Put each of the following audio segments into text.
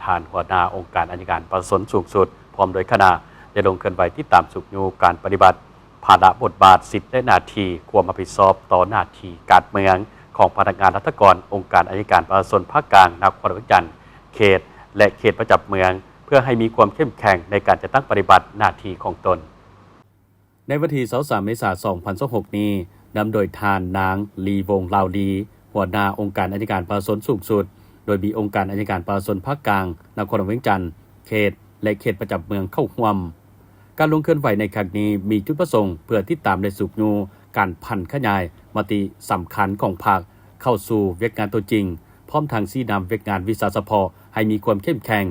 ทานหัวหน้าองค์การอัยการประชาชนสูงสุดพร้อมโดยคณะได้ลงเคลื่อนไหวที่ตามสุขยูการปฏิบัติภาระบทบาทสิทธิและหน้าที่ความรับผิดชอบต่อหน้าที่การเมืองของพนักงานรัฐกรองค์การอัยการประชาชนภาคกลางนครหลวงจันทร์เขตและเขตประจำเมืองเพื่อให้มีความเข้มแข็งในการจะตั้งปฏิบัติหน้าที่ของตนในวันที่23 เมษายน 2026 นี้นำโดยทานนางลีวงลาวดีหัวหน้าองค์การอัยการประชาชนสูงสุดโดยมีองค์การอัยการประชาชนภาคกลางนครหลวงจันทร์เขตและเขตประจำเมืองเข้าร่วมการลงเคลื่อนไหวในครั้งนี้มีจุดประสงค์เพื่อติดตามและสุกยูการพันขยายมติสำคัญของพรรคเข้าสู่เวียกงานตัวจริงพร้อมทางชี้นำเวียกงานวิสาสะเพาะให้มีความเข้มแข็ง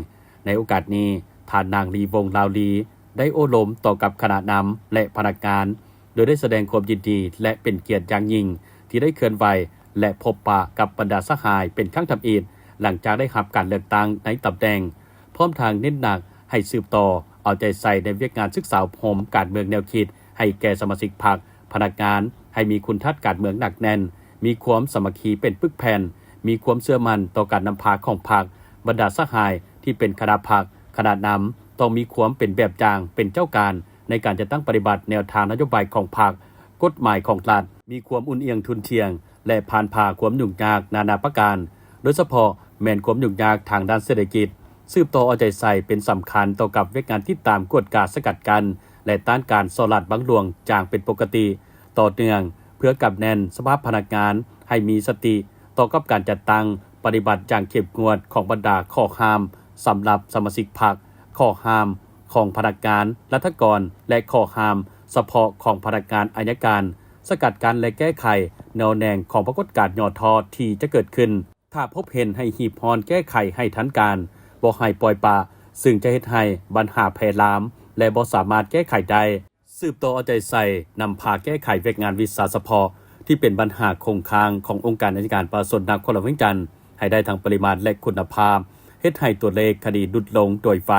ในโอกาสนี้ทานนางลีวงลาวดีได้โอ้ลมต่อกับคณะนำและพนักงานโดยได้แสดงความยินดีและเป็นเกียรติอย่างยิ่งที่ได้เคลื่อนไหวและพบปะกับบรรดาสหายเป็นครั้งทำอิฐหลังจากได้รับการเลือกตั้งในตำแหน่งพร้อมทางเน้นหนักให้สืบต่อเอาใจใส่ในเวียกงานศึกษาพมการเมืองแนวคิดให้แก่สมาชิกพรรคพนักงานให้มีคุณทัศน์การเมืองหนักแน่นมีความสามัคคีเป็นปึกแผ่นมีความเชื่อมั่นต่อการนำพาของพรรคบรรดาสหายที่เป็นคณะพรรคคณะนำต้องมีความเป็นแบบอย่างเป็นเจ้าการในการจะตั้งปฏิบัติแนวทางนโยบายของพรรคกฎหมายของรัฐมีความอุ่นเอียงทุนเทียงและผ่านพาความยุ่งยากนานาประการโดยเฉพาะแม่นความยุ่งยากทางด้านเศรษฐกิจสืบต่อเอาใจใส่เป็นสำคัญต่อกับเวกงานที่ตามกฎการสกัดกันและต้านการสลัดบังหลวงจางเป็นปกติต่อเนื่องเพื่อกับแน่นสภาพพนักงานให้มีสติต่อกับการจัดตั้งปฏิบัติอย่างเข้มงวดของบรรดาข้อห้ามสำหรับสมาชิกพรรคข้อห้ามของพนักงานรัฐกรและข้อห้ามเฉพาะของพนักงานอัยการสกัดกันและแก้ไขแนวแนงของปรากฏการณ์ย่อท้อที่จะเกิดขึ้นถ้าพบเห็นให้หีบพรแก้ไขให้ทันการบ่ให้ปล่อยปละซึ่งจะเฮ็ดให้ปัญหาแพร่ลามและบ่สามารถแก้ไขได้สืบต่อเอาใจใส่นำพาแก้ไขเวกงานวิสาสะเพาะที่เป็นปัญหาคงค้างขององค์การอัยการประชาชนนครหลวงจันทร์ให้ได้ทั้งปริมาณและคุณภาพเฮ็ดให้ตัวเลขคดีลดลงโดยไฟ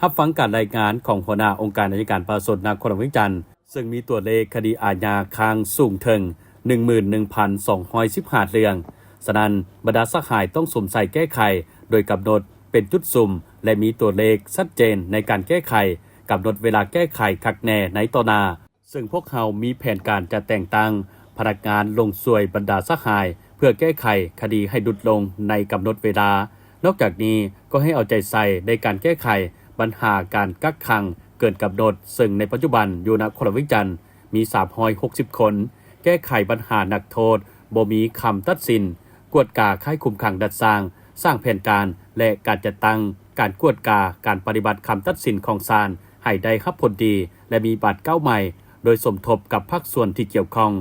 รับฟังการรายงานของหัวหน้าองค์การอัยการประชาชนนครหลวงจันทร์ซึ่งมีตัวเลขคดีอาญาค้างสูงถึง 11,215 เรื่องฉะนั้นบรรดาสหายต้องสวมใส่แก้ไขโดยกำหนดเป็นจุดสุ่มและมีตัวเลขชัดเจนในการแก้ไขกำหนดเวลาแก้ไขคักแน่ในต่อหน้าซึ่งพวกเขามีแผนการจะแต่งตั้งพนักงานลงช่วยบรรดาสหายเพื่อแก้ไขคดีให้ลดลงในกำหนดเวลานอกจากนี้ก็ให้เอาใจใส่ในการแก้ไขปัญหาการกักขังเกินกำหนดซึ่งในปัจจุบันอยู่นครหลวงจันทร์มี360 คนแก้ไขปัญหานักโทษบ่มีคำตัดสินกวดกาค่ายคุมขังดัดสร้างแผนการและการจัดตั้งการกวดกาการปฏิบัติคำตัดสินของศาลให้ได้รับผลดีและมีบาดเก้าใหม่โดยสมทบกับภาคส่วนที่เกี่ยวข้อง